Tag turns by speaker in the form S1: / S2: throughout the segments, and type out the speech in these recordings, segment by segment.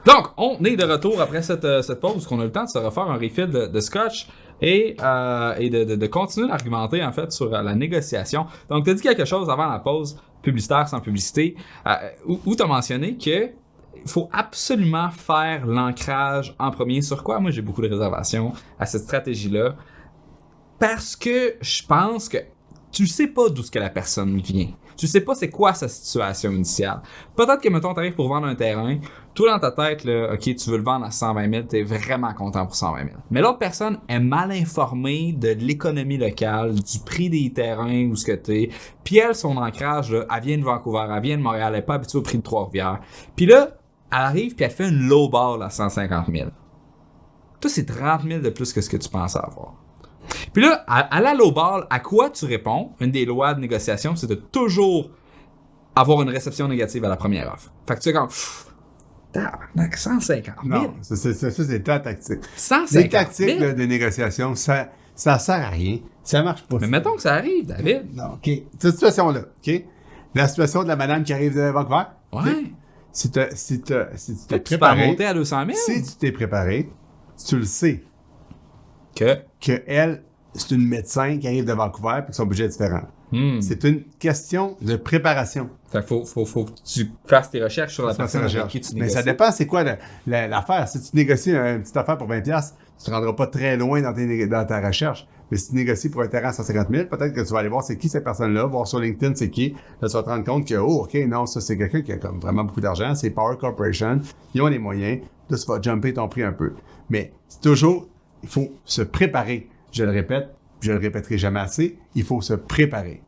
S1: Donc, on est de retour après cette pause, qu'on a le temps de se refaire un refill de scotch et de continuer d'argumenter, en fait, sur la négociation. Donc, tu as dit quelque chose avant la pause publicitaire sans publicité, où tu as mentionné que il faut absolument faire l'ancrage en premier. Sur quoi? Moi, j'ai beaucoup de réservations à cette stratégie-là. Parce que je pense que tu sais pas d'où ce que la personne vient. Tu sais pas c'est quoi sa situation initiale. Peut-être que, mettons, t'arrives pour vendre un terrain, toi dans ta tête, là, ok, tu veux le vendre à 120 000, t'es vraiment content pour 120 000. Mais l'autre personne est mal informée de l'économie locale, du prix des terrains, où ce que t'es. Puis elle, son ancrage, là, elle vient de Vancouver, elle vient de Montréal, elle est pas habituée au prix de Trois-Rivières. Puis là, elle arrive puis elle fait une low ball à 150 000. Toi, c'est 30 000 de plus que ce que tu pensais avoir. Puis là, à la lowball, à quoi tu réponds? Une des lois de négociation, c'est de toujours avoir une réception négative à la première offre. Fait que tu sais comme, tabarnak, 150 000.
S2: Non, ça c'est ta tactique.
S1: 150
S2: Les tactiques
S1: 000.
S2: là, de négociation, ça sert à rien. Ça marche pas.
S1: Mais mettons que ça arrive, David.
S2: Non, OK. Cette situation-là, OK? La situation de la madame qui arrive de Vancouver.
S1: Ouais.
S2: Okay? Si tu t'es
S1: Fait que tu peux
S2: préparé,
S1: monter à 200 000.
S2: si tu t'es préparé, tu le sais
S1: Que
S2: elle, c'est une médecin qui arrive de Vancouver et que son budget est différent. C'est une question de préparation.
S1: Fait que faut que tu fasses tes recherches sur la personne avec qui tu négocies.
S2: Mais ça dépend c'est quoi l'affaire. Si tu négocies une petite affaire pour 20$, tu te rendras pas très loin dans ta recherche. Mais si tu négocies pour un terrain à 150 000, peut-être que tu vas aller voir c'est qui cette personne-là, voir sur LinkedIn c'est qui. Là, tu vas te rendre compte que, oh, OK, non, ça c'est quelqu'un qui a comme vraiment beaucoup d'argent, c'est Power Corporation, ils ont les moyens. Là, tu vas jumper ton prix un peu. Mais c'est toujours, il faut se préparer. Je le répète, je le répéterai jamais assez, il faut se préparer.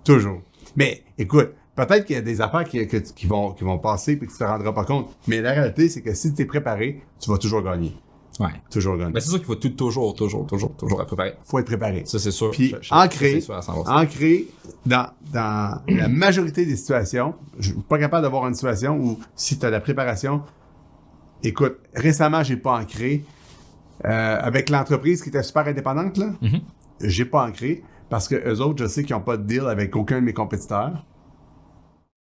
S2: Toujours. Mais, écoute, peut-être qu'il y a des affaires qui vont passer et que tu te rendras pas compte. Mais la réalité, c'est que si tu es préparé, tu vas toujours gagner.
S1: Ouais.
S2: Toujours gagner.
S1: Mais c'est sûr qu'il faut toujours être préparé.
S2: Faut être préparé.
S1: Ça, c'est sûr.
S2: Puis, ancré dans la majorité des situations, je suis pas capable d'avoir une situation où si tu as la préparation, écoute, récemment, j'ai pas ancré. Avec l'entreprise qui était super indépendante, là, j'ai pas ancré parce que eux autres, je sais qu'ils n'ont pas de deal avec aucun de mes compétiteurs.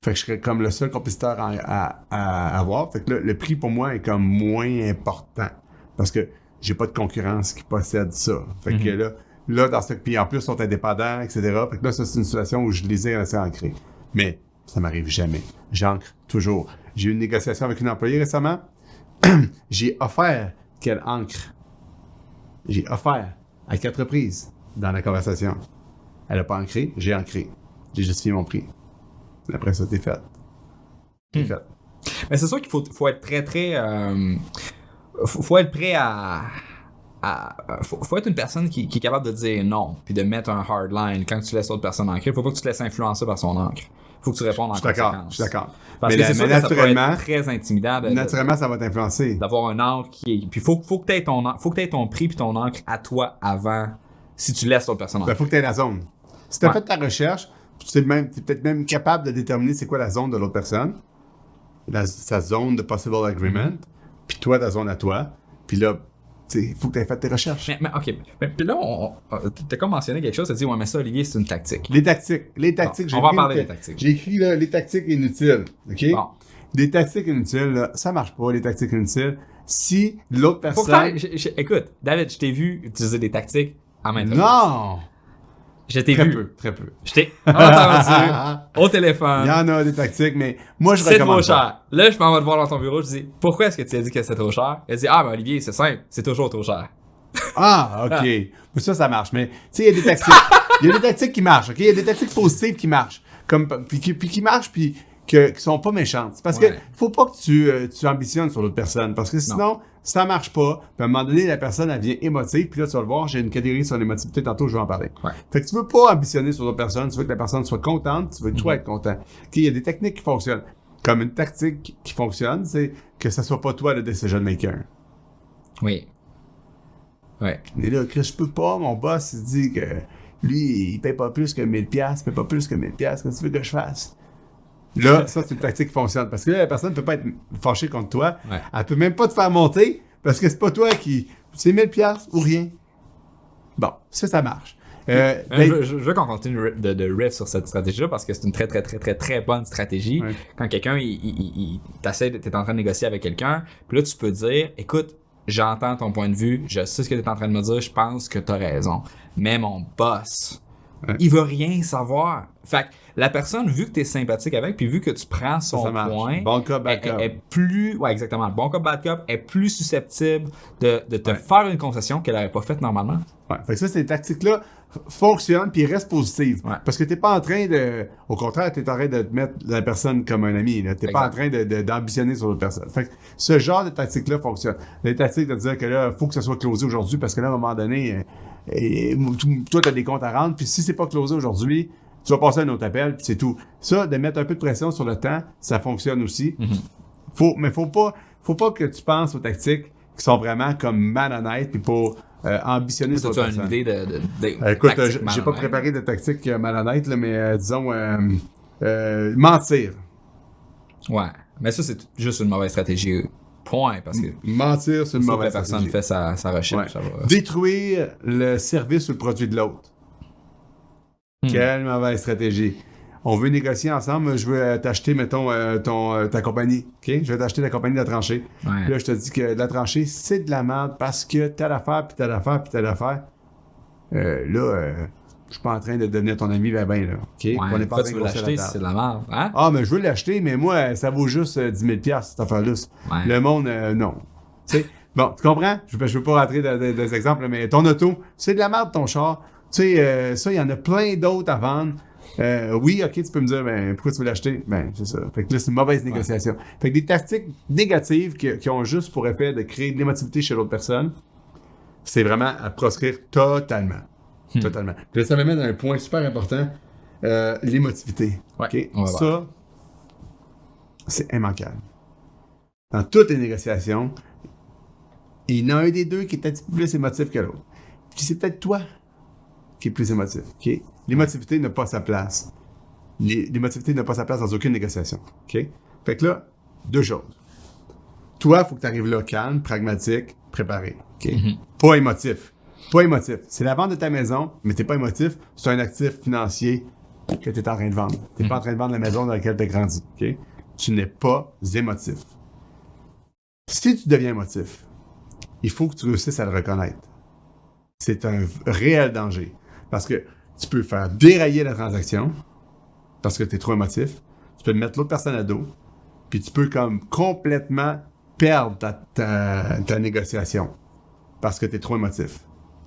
S2: Fait que je serais comme le seul compétiteur à avoir. Fait que là, le prix pour moi est comme moins important parce que j'ai pas de concurrence qui possède ça. Fait que là, dans ce puis en plus, ils sont indépendants, etc. Fait que là, ça, c'est une situation où je les ai assez ancrés. Mais ça m'arrive jamais. J'ancre toujours. J'ai eu une négociation avec une employée récemment. J'ai offert qu'elle ancre. J'ai offert à 4 reprises dans la conversation. Elle n'a pas ancré, j'ai ancré. J'ai justifié mon prix. Après ça, t'es fait. T'es fait.
S1: Mais c'est sûr qu'il faut être très, très... faut être prêt à faut être une personne qui est capable de dire non, puis de mettre un hard line quand tu laisses l'autre personne ancrer. Faut pas que tu te laisses influencer par son encre. Faut que tu répondes en conséquence.
S2: Je suis d'accord.
S1: Parce que c'est sûr que ça peut être très intimidant.
S2: Naturellement, ça va t'influencer.
S1: D'avoir un encre qui est... Puis faut que t'aies ton prix puis ton encre à toi avant, si tu laisses l'autre personne ancrer.
S2: Faut que t'aies la zone. Si t'as fait ta recherche, t'es peut-être même capable de déterminer c'est quoi la zone de l'autre personne, sa zone de possible agreement, puis toi, ta zone à toi, puis là, il faut que tu aies fait tes recherches.
S1: Mais OK. Puis là, t'as comme mentionné quelque chose, t'as dit, ouais, mais ça, Olivier, c'est une tactique.
S2: Les tactiques.
S1: Bon, on va parler des tactiques.
S2: J'ai écrit là, les tactiques inutiles. OK?
S1: Bon.
S2: Des tactiques inutiles, là, ça marche pas, les tactiques inutiles. Si l'autre personne...
S1: Écoute, David, je t'ai vu utiliser des tactiques à maintes reprises.
S2: Non!
S1: Je t'ai vu.
S2: Très peu.
S1: Je t'ai entendu au téléphone.
S2: Il y en a des tactiques, mais moi, je
S1: c'est
S2: recommande
S1: trop cher. Là, je m'en vais te voir dans ton bureau, je dis, pourquoi est-ce que tu as dit que c'est trop cher? Elle dit, ah, ben Olivier, c'est simple, c'est toujours trop cher.
S2: Ah, OK. Ça marche. Mais, tu sais, il y a des tactiques. Il y a des tactiques qui marchent, OK? Il y a des tactiques positives qui marchent. Puis qui marchent, puis qui sont pas méchantes. Parce que faut pas que tu ambitionnes sur l'autre personne. Parce que sinon, ça marche pas. Puis à un moment donné, la personne, elle devient émotive. Puis là, tu vas le voir, j'ai une catégorie sur l'émotivité. Tantôt, je vais en parler. Ouais. Fait que tu veux pas ambitionner sur l'autre personne. Tu veux que la personne soit contente. Tu veux toi être content. OK, il y a des techniques qui fonctionnent. Comme une tactique qui fonctionne, c'est que ça soit pas toi le decision maker.
S1: Oui. Ouais.
S2: Et là, Chris, je peux pas. Mon boss, il dit que lui, il paye pas plus que 1000$. Il paye pas plus que 1000$. Qu'est-ce que tu veux que je fasse? Là, ça, c'est une tactique qui fonctionne. Parce que là, la personne ne peut pas être fâchée contre toi. Ouais. Elle peut même pas te faire monter parce que c'est pas toi qui... C'est 1000$ ou rien. Bon, ça marche.
S1: Je veux qu'on continue de riff sur cette stratégie-là parce que c'est une très, très, très, très, très bonne stratégie. Ouais. Quand quelqu'un, t'es en train de négocier avec quelqu'un, puis là, tu peux dire, écoute, j'entends ton point de vue, je sais ce que t'es en train de me dire, je pense que t'as raison. Mais mon boss, il veut rien savoir. Fait que la personne, vu que t'es sympathique avec, puis vu que tu prends son point,
S2: bon cop, bad cop.
S1: Est plus, ouais, exactement, bon cop, bad cop, est plus susceptible de te faire une concession qu'elle n'aurait pas faite normalement.
S2: Ouais. Fait que ça, ces tactiques-là fonctionnent puis restent positives. Ouais. Parce que t'es pas en train de... Au contraire, t'es en train de te mettre la personne comme un ami. Là. T'es pas en train d'ambitionner sur l'autre personne. Fait que ce genre de tactique-là fonctionne. Les tactiques de dire que là, faut que ça soit closé aujourd'hui parce que là, à un moment donné, toi, t'as des comptes à rendre puis si c'est pas closé aujourd'hui, tu vas passer à un autre appel puis c'est tout. Ça, de mettre un peu de pression sur le temps, ça fonctionne aussi. Mm-hmm. Mais faut pas que tu penses aux tactiques qui sont vraiment comme malhonnêtes puis pour... ambitionner sur
S1: tu as une idée de
S2: écoute, j'ai pas préparé de tactique malhonnête, là, mais disons mentir.
S1: Ouais, mais ça, c'est juste une mauvaise stratégie. Point, parce que...
S2: Mentir, c'est une mauvaise
S1: stratégie. La personne fait sa recherche.
S2: Ouais. Détruire le service ou le produit de l'autre. Quelle mauvaise stratégie. On veut négocier ensemble, je veux t'acheter, mettons, ta compagnie. OK? Je vais t'acheter la compagnie de la tranchée. Ouais. Puis là, je te dis que la tranchée, c'est de la merde parce que telle affaire, puis telle affaire, puis telle affaire. Je suis pas en train de devenir ton ami, là. OK?
S1: Ouais, on n'est pas en train de l'acheter si c'est de la merde. Hein?
S2: Ah, mais je veux l'acheter, mais moi, ça vaut juste 10 000 cette affaire-là. Ouais. Le monde, non. Tu sais, bon, tu comprends? Je veux pas rentrer dans des exemples, mais ton auto, c'est de la merde, ton char. Tu sais, ça, il y en a plein d'autres à vendre. Oui, ok, tu peux me dire, ben, pourquoi tu veux l'acheter? Ben, c'est ça. Fait que là, c'est une mauvaise négociation. Fait que des tactiques négatives qui ont juste pour effet de créer de l'émotivité chez l'autre personne, c'est vraiment à proscrire totalement. Totalement. Puis là, ça m'amène à un point super important, l'émotivité.
S1: Ouais.
S2: Ok? Ça, c'est immanquable. Dans toutes les négociations, il y en a un des deux qui est un petit peu plus émotif que l'autre. Puis c'est peut-être toi qui est plus émotif. OK? L'émotivité n'a pas sa place. L'émotivité n'a pas sa place dans aucune négociation. OK? Fait que là, deux choses. Toi, il faut que tu arrives là calme, pragmatique, préparé. OK? Mm-hmm. Pas émotif. Pas émotif. C'est la vente de ta maison, mais t'es pas émotif. C'est un actif financier que tu es en train de vendre. Tu n'es pas en train de vendre la maison dans laquelle tu as grandi. OK? Tu n'es pas émotif. Si tu deviens émotif, il faut que tu réussisses à le reconnaître. C'est un réel danger. Parce que tu peux faire dérailler la transaction parce que tu es trop émotif. Tu peux mettre l'autre personne à dos. Puis tu peux comme complètement perdre ta négociation parce que tu es trop émotif.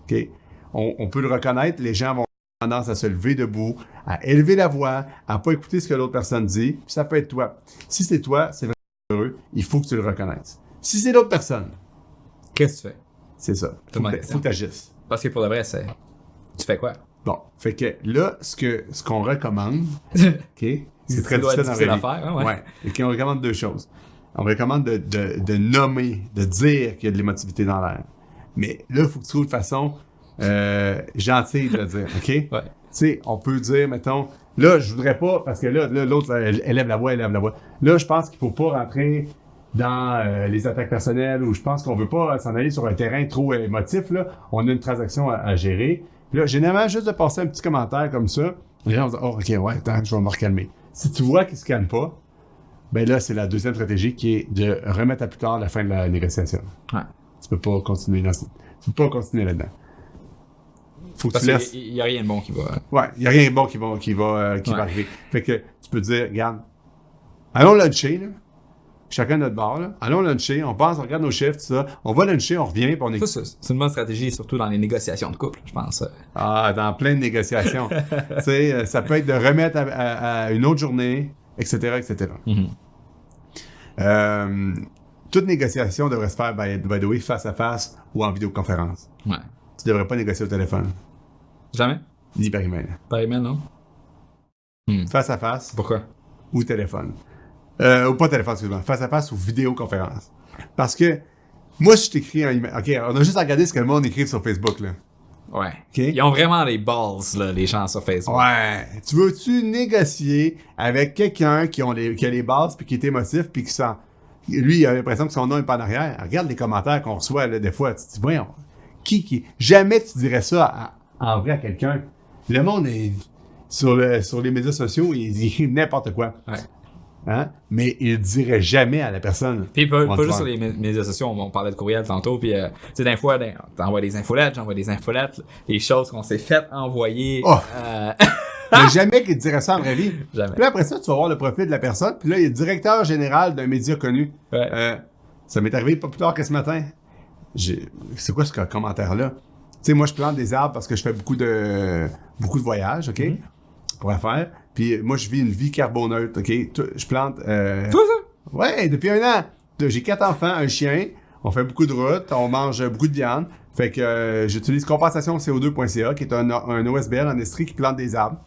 S2: OK? On peut le reconnaître. Les gens vont avoir tendance à se lever debout, à élever la voix, à pas écouter ce que l'autre personne dit. Puis ça peut être toi. Si c'est toi, c'est vraiment heureux. Il faut que tu le reconnaisses. Si c'est l'autre personne,
S1: qu'est-ce que tu fais?
S2: C'est ça. Faut que tu agisses.
S1: Parce que pour le vrai, c'est... Tu fais quoi?
S2: Bon, fait que là, ce qu'on recommande, OK, c'est très difficile à faire. Hein, ouais. OK, on recommande deux choses. On recommande de nommer, de dire qu'il y a de l'émotivité dans l'air. Mais là, il faut que tu trouves une façon gentille de le dire, OK? Ouais. Tu sais, on peut dire, mettons, là, je voudrais pas, parce que là l'autre, elle élève la voix. Là, je pense qu'il faut pas rentrer dans les attaques personnelles ou je pense qu'on veut pas s'en aller sur un terrain trop émotif, là. On a une transaction à gérer. Puis là, généralement, juste de passer un petit commentaire comme ça, les gens vont dire, oh, OK, ouais, attends, je vais me recalmer. Si tu vois qu'il se calme pas, ben là, c'est la deuxième stratégie qui est de remettre à plus tard la fin de la négociation. Ouais. Tu peux pas continuer là-dedans. Faut que tu laisses...
S1: Il y a rien de bon qui va...
S2: Ouais, il y a rien de bon qui va arriver. Fait que tu peux dire, regarde, allons luncher, là. Chacun notre bar, là. Allons luncher, on pense, on regarde nos chiffres, tout ça. On va luncher, on revient, puis on est...
S1: Ça, c'est une bonne stratégie, surtout dans les négociations de couple, je pense.
S2: Ah, dans plein de négociations. Tu sais, ça peut être de remettre à une autre journée, etc., etc. Mm-hmm. Toute négociation devrait se faire, by the way, face à face ou en vidéoconférence. Ouais. Tu devrais pas négocier au téléphone.
S1: Jamais?
S2: Ni par email.
S1: Par email, non?
S2: Face à face.
S1: Pourquoi?
S2: Ou téléphone. Ou pas téléphone, excuse-moi. Face à face ou vidéoconférence. Parce que, moi, si je t'écris un email... OK, on a juste à regarder ce que le monde écrit sur Facebook, là.
S1: Ouais. Okay? Ils ont vraiment les balls, là, les gens sur Facebook.
S2: Ouais. Tu veux-tu négocier avec quelqu'un qui a les bases, puis qui est émotif, puis qui sent... Lui, il a l'impression que son nom est pas en arrière. Regarde les commentaires qu'on reçoit, là, des fois. Tu te dis, voyons, qui... Jamais tu dirais ça en vrai à quelqu'un. Le monde est sur les médias sociaux, ils écrivent n'importe quoi.
S1: Ouais.
S2: Hein? Mais ils le diraient jamais à la personne.
S1: Puis pas juste sur les médias sociaux, on parlait de courriel tantôt, puis tu sais, des fois, t'envoies des infolettes, j'envoie des infolettes, les choses qu'on s'est fait envoyer.
S2: Oh. Mais jamais qu'il te dirait ça en vraie vie.
S1: Jamais.
S2: Puis après ça, tu vas voir le profil de la personne, puis là, il est directeur général d'un média connu.
S1: Ouais.
S2: Ça m'est arrivé pas plus tard que ce matin. C'est quoi ce commentaire-là? Tu sais, moi, je plante des arbres parce que je fais beaucoup de voyages, OK? Pour faire. Puis moi, je vis une vie carboneutre, OK? Je plante...
S1: Toi, ça?
S2: Ouais, depuis 1 an. J'ai 4 enfants, un chien. On fait beaucoup de routes. On mange beaucoup de viande. Fait que j'utilise compensationco2.ca, qui est un OSBL en Estrie qui plante des arbres.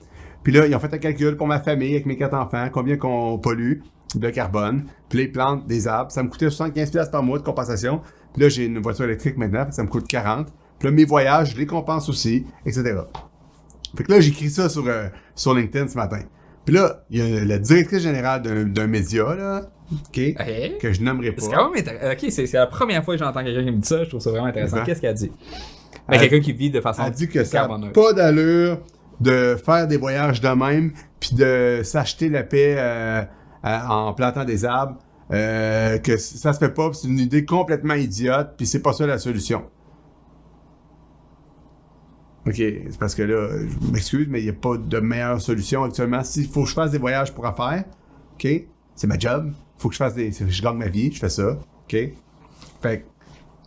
S2: Puis là, ils ont fait un calcul pour ma famille avec mes 4 enfants, combien qu'on pollue de carbone. Puis là, ils plantent des arbres. Ça me coûtait 75$ par mois de compensation. Puis là, j'ai une voiture électrique maintenant, ça me coûte 40$. Puis là, mes voyages, je les compense aussi, etc. Fait que là, j'écris ça sur LinkedIn ce matin. Puis là, il y a la directrice générale d'un média, là, OK, que je nommerai pas.
S1: C'est quand même intéressant. OK, c'est la première fois que j'entends quelqu'un qui me dit ça, je trouve ça vraiment intéressant. Qu'est-ce qu'elle a dit? Quelqu'un qui vit de façon
S2: Elle dit que ça n'a pas d'allure de faire des voyages de même, puis de s'acheter la paix en plantant des arbres, que ça se fait pas, c'est une idée complètement idiote, puis c'est pas ça la solution. OK, c'est parce que là, je m'excuse, mais il n'y a pas de meilleure solution actuellement. S'il faut que je fasse des voyages pour affaires, OK, c'est ma job. Il faut que je gagne ma vie, je fais ça, OK? Fait que,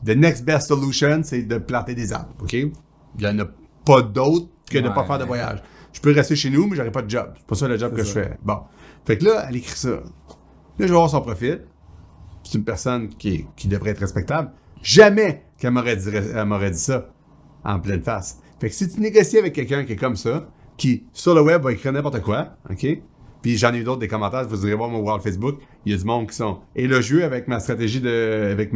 S2: the next best solution, c'est de planter des arbres, OK? Il n'y en a pas d'autre que de ne pas faire de voyage. Je peux rester chez nous, mais j'aurai pas de job. C'est pas ça le job que je fais. Bon. Fait que là, elle écrit ça. Là, je vais voir son profil. C'est une personne qui devrait être respectable. Jamais qu'elle m'aurait dit ça en pleine face. Fait que si tu négocies avec quelqu'un qui est comme ça, qui, sur le web, va écrire n'importe quoi, OK? Puis j'en ai eu d'autres des commentaires, vous irez voir mon wall Facebook, il y a du monde qui sont élogieux avec ma stratégie avec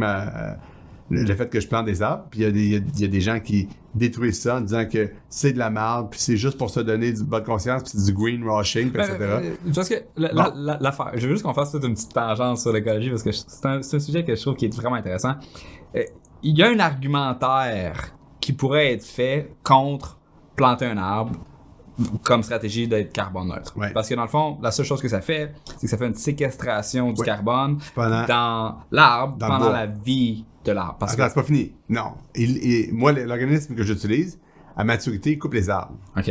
S2: le fait que je plante des arbres, puis il y a des gens qui détruisent ça en disant que c'est de la merde, puis c'est juste pour se donner du bonne conscience, puis c'est du greenwashing, etc.
S1: Parce que l'affaire, je veux juste qu'on fasse toute une petite tangente sur l'écologie, parce que c'est un sujet que je trouve qui est vraiment intéressant. Il y a un argumentaire qui pourrait être fait contre planter un arbre comme stratégie d'être carbone neutre.
S2: Ouais.
S1: Parce que dans le fond, la seule chose que ça fait, c'est que ça fait une séquestration du carbone dans l'arbre pendant la vie de l'arbre.
S2: Attends, c'est pas fini. Non. Moi, l'organisme que j'utilise, à maturité, il coupe les arbres.
S1: OK.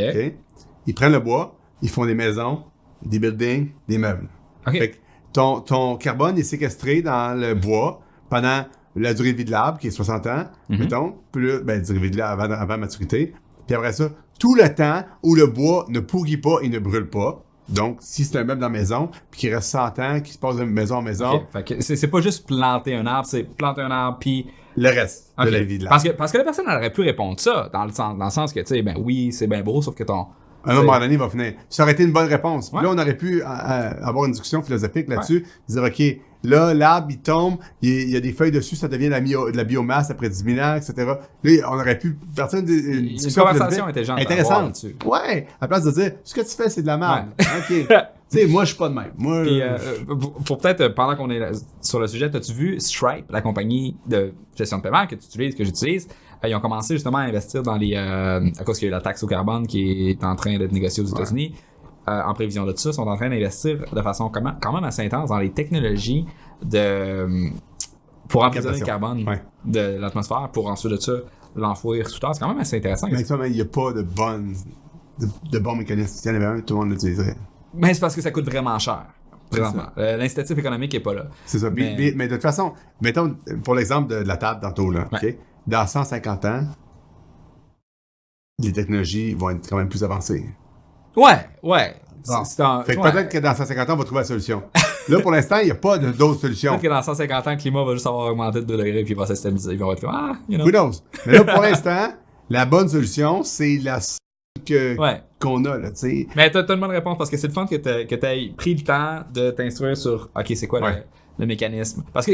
S2: Ils prennent le bois, ils font des maisons, des buildings, des meubles.
S1: OK.
S2: Fait que ton carbone est séquestré dans le bois pendant la durée de vie de l'arbre, qui est 60 ans, mettons, plus durée de vie de l'arbre avant maturité. Puis après ça, tout le temps où le bois ne pourrit pas et ne brûle pas. Donc, si c'est un meuble dans la maison, puis qu'il reste 100 ans, qui se passe de maison en maison...
S1: Okay. Fait que c'est pas juste planter un arbre, c'est planter un arbre, puis...
S2: Le reste de la vie de l'arbre.
S1: Parce que la personne, elle aurait pu répondre ça, dans le sens que, tu sais, ben oui, c'est bien beau, sauf que ton...
S2: À un moment donné, il va finir. Ça aurait été une bonne réponse. Puis là, on aurait pu avoir une discussion philosophique là-dessus. Dire, OK, là, l'arbre, il tombe, il y a des feuilles dessus, ça devient de la biomasse après 10 000 ans, etc. Là, on aurait pu partir d'une discussion
S1: conversation
S2: intéressante. Ouais, à la place de dire, ce que tu fais, c'est de la merde. OK. Tu sais, moi, je suis pas de même. Moi,
S1: puis, pour peut-être, pendant qu'on est sur le sujet, as-tu vu Stripe, la compagnie de gestion de paiement que j'utilise, ils ont commencé justement à investir dans les... à cause qu'il y a eu la taxe au carbone qui est en train d'être négociée aux États-Unis. En prévision de ça, sont en train d'investir de façon quand même assez intense dans les technologies pour emprisonner le carbone de l'atmosphère pour ensuite de ça l'enfouir sous terre. C'est quand même assez intéressant.
S2: Mais actuellement, il n'y a pas de bons mécanismes. S'il y en avait un, tout le monde l'utiliserait.
S1: Mais c'est parce que ça coûte vraiment cher. Présentement. L'incitatif économique n'est pas là.
S2: C'est ça. Mais de toute façon, mettons, pour l'exemple de la table tantôt, là, OK? Dans 150 ans, les technologies vont être quand même plus avancées.
S1: Ouais.
S2: Bon. Fait que peut-être que dans 150 ans, on va trouver la solution. Là, pour l'instant, il n'y a pas d'autres solutions.
S1: Peut-être que dans 150 ans, le climat va juste avoir augmenté de 2 degrés puis il va se stabiliser. Il va être comme,
S2: Who knows? Mais là, pour l'instant, la bonne solution, c'est la qu'on a, là, tu sais.
S1: Mais t'as une bonne réponse parce que c'est le fun que t'aies pris le temps de t'instruire sur, OK, c'est quoi le mécanisme. Parce que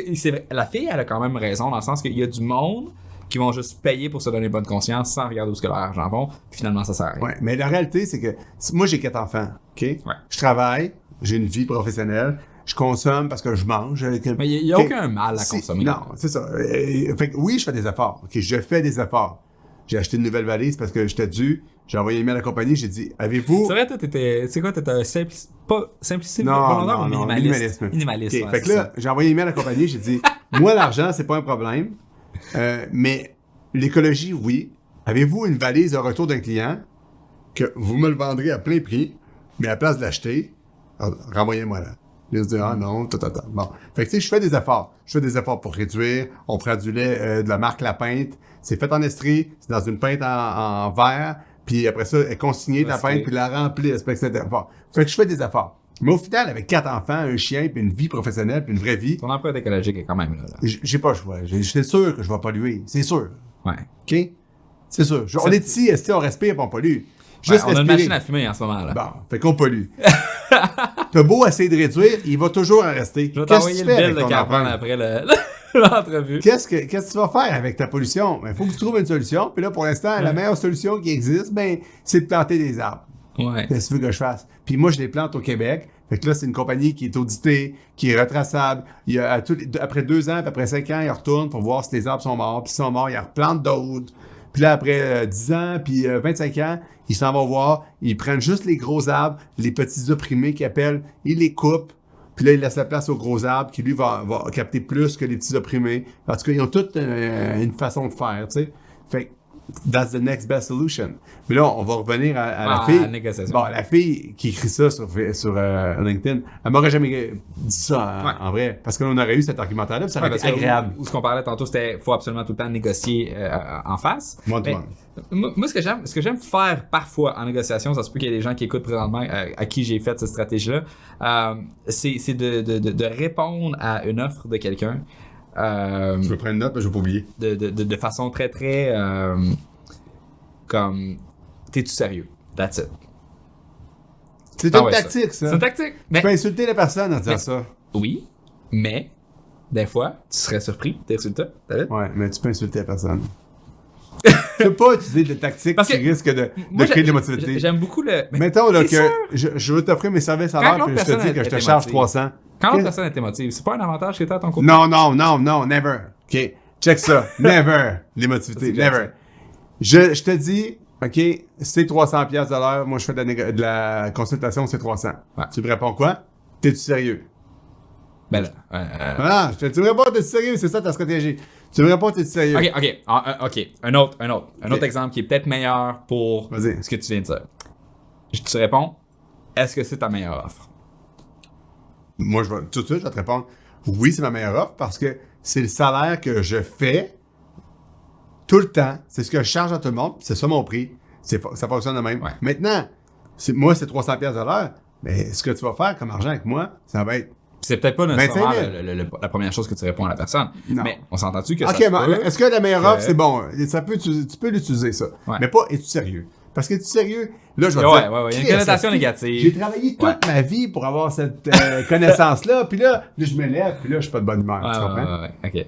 S1: la fille, elle a quand même raison dans le sens qu'il y a du monde qui vont juste payer pour se donner bonne conscience sans regarder où ce que leur argent va. Puis finalement, ça sert à rien.
S2: Ouais, mais la réalité, c'est que moi, j'ai 4 enfants, OK? Ouais. Je travaille, j'ai une vie professionnelle, je consomme parce que je mange.
S1: Mais il n'y a aucun mal à consommer.
S2: Non, c'est ça. Fait que oui, je fais des efforts. OK, je fais des efforts. j'ai acheté une nouvelle valise parce que j'étais dû. J'ai envoyé un email à la compagnie, j'ai dit, avez-vous...
S1: C'est vrai, toi, t'étais un simplicité
S2: Non,
S1: minimaliste.
S2: Okay, fait que là, j'ai envoyé un email à la compagnie, j'ai dit, moi, l'argent, c'est pas un problème, mais l'écologie, oui. Avez-vous une valise de retour d'un client que vous me le vendrez à plein prix, mais à la place de l'acheter, renvoyez-moi là. Ils se disent, ah non, Bon. Fait que tu sais, je fais des efforts. Je fais des efforts pour réduire. On prend du lait de la marque La Pinte. C'est fait en estrie. C'est dans une pinte en verre. Puis après ça, elle est consignée de la pinte, puis la remplie. Etc. Bon. Fait que je fais des efforts. Mais au final, avec 4 enfants, un chien, puis une vie professionnelle, puis une vraie vie...
S1: Ton empreinte écologique est quand même là.
S2: J'ai pas le choix. C'est sûr que je vais polluer. C'est sûr.
S1: Ouais.
S2: OK? C'est sûr. On est ici, on respire, puis on pollue.
S1: Juste on a une machine à fumer en ce moment là.
S2: Bon, fait qu'on pollue. T'as beau essayer de réduire, il va toujours en rester.
S1: Je vais t'envoyer le bill de carbone après l'entrevue.
S2: Qu'est-ce que tu vas faire avec ta pollution? Il faut que tu trouves une solution. Puis là, pour l'instant, la meilleure solution qui existe, c'est de planter des arbres.
S1: Ouais.
S2: Qu'est-ce que tu veux que je fasse? Puis moi, je les plante au Québec. Fait que là, c'est une compagnie qui est auditée, qui est retraçable. Il y a après 2 ans, puis après 5 ans, ils retournent pour voir si les arbres sont morts. Puis s'ils sont morts, ils replantent d'autres. Puis là, après 10 ans, puis 25 ans, ils s'en vont voir, ils prennent juste les gros arbres, les petits opprimés qu'ils appellent, ils les coupent, puis là, ils laissent la place aux gros arbres qui, lui, va capter plus que les petits opprimés. En tout cas, ils ont toutes une façon de faire, tu sais. Fait que, that's the next best solution. Mais là, on va revenir à la fille.
S1: Négociation.
S2: Bon, la fille qui écrit ça sur LinkedIn, elle m'aurait jamais dit ça en vrai. Parce qu'on aurait eu cet argumentaire-là, puis ça aurait été agréable.
S1: Ou ce qu'on parlait tantôt, c'était faut absolument tout le temps négocier en face.
S2: Moi,
S1: ce que j'aime faire parfois en négociation, ça se peut qu'il y ait des gens qui écoutent présentement à qui j'ai fait cette stratégie-là, c'est de répondre à une offre de quelqu'un.
S2: Je vais prendre une note, mais je vais pas oublier.
S1: De façon très, très... comme... T'es-tu sérieux? That's it.
S2: C'est une tactique, ça.
S1: C'est une tactique.
S2: Tu peux insulter la personne en disant ça.
S1: Oui, mais... Des fois, tu serais surpris tes résultats, David?
S2: Ouais, mais tu peux insulter la personne. Tu peux pas utiliser des tactiques qui risquent de créer de l'émotivité.
S1: J'aime beaucoup le...
S2: Mettons là, que je veux t'offrir mes services à l'heure, puis je te dis que je te charge 300.
S1: Quand l'autre personne est émotive, c'est pas un avantage que t'as à ton côté?
S2: Non, never. OK, check ça. Never. L'émotivité, never. Je te dis, OK, c'est 300$ de l'heure, moi je fais de la consultation, c'est 300. Ouais. Tu me réponds quoi? T'es-tu sérieux?
S1: Ben là...
S2: Ah, tu me réponds, t'es-tu sérieux? C'est ça ta stratégie. Tu me réponds, t'es-tu sérieux?
S1: OK. Un autre exemple qui est peut-être meilleur pour ce que tu viens de dire. Je te réponds, est-ce que c'est ta meilleure offre?
S2: Moi, tout de suite, je vais te répondre, oui, c'est ma meilleure offre parce que c'est le salaire que je fais tout le temps. C'est ce que je charge à tout le monde. C'est ça mon prix. Ça fonctionne de même. Ouais. Maintenant, moi, c'est 300$ de l'heure. Mais ce que tu vas faire comme argent avec moi, ça va être...
S1: C'est peut-être pas nécessairement la première chose que tu réponds à la personne. Non. Mais on s'entend-tu que
S2: est-ce que la meilleure offre, c'est bon? Tu peux l'utiliser, ça. Ouais. Mais pas, es-tu sérieux? Parce que es-tu sérieux? Là, je vais te dire...
S1: Il y a une connotation négative.
S2: J'ai travaillé toute ma vie pour avoir cette connaissance-là. Puis là, je me lève, puis là, je suis pas de bonne humeur. Tu comprends?
S1: OK.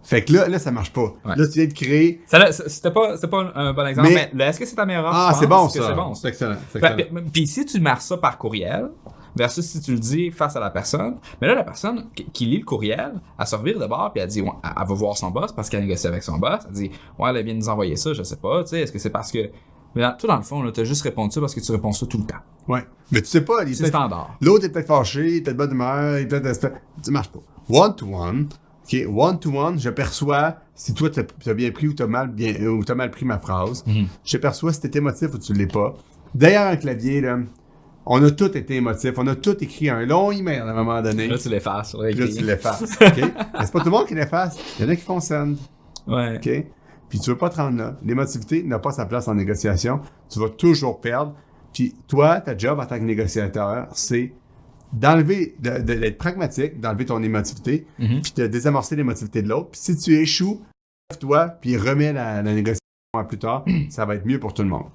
S2: Fait que là, ça marche pas. Ouais. Là, tu viens de créer...
S1: C'était pas un bon exemple, mais là, est-ce que c'est ta meilleure offre?
S2: Ah, c'est bon, ça.
S1: C'est bon.
S2: C'est excellent.
S1: Puis si tu marques ça par courriel... versus si tu le dis face à la personne. Mais là, la personne qui lit le courriel, elle se revire de bord, puis elle dit, ouais, elle va voir son boss parce qu'elle négocie avec son boss. Elle dit, ouais, elle vient de nous envoyer ça, je sais pas, tu sais, est-ce que c'est parce que... Mais toi, dans le fond, là, t'as juste répondu ça parce que tu réponds ça tout le temps.
S2: Ouais. Mais tu sais pas,
S1: c'est standard.
S2: L'autre est peut-être fâché, il est peut-être de bonne humeur, il est peut-être... Ça marche pas. One-to-one, OK, one-to-one, je perçois si toi, t'as bien pris ou t'as mal pris ma phrase. Mm-hmm. Je perçois si t'es émotif ou tu l'es pas. D'ailleurs, un clavier, là... On a tous été émotifs, on a tous écrit un long email à un moment donné.
S1: Là, tu l'effaces.
S2: Là, tu l'effaces. OK? Mais c'est pas tout le monde qui l'efface. Il y en a qui font send.
S1: Ouais.
S2: OK? Puis tu veux pas te rendre là. L'émotivité n'a pas sa place en négociation. Tu vas toujours perdre. Puis toi, ta job en tant que négociateur, c'est d'être pragmatique, d'enlever ton émotivité, puis de désamorcer l'émotivité de l'autre. Puis si tu échoues, lève-toi, puis remets la négociation à plus tard. Ça va être mieux pour tout le monde.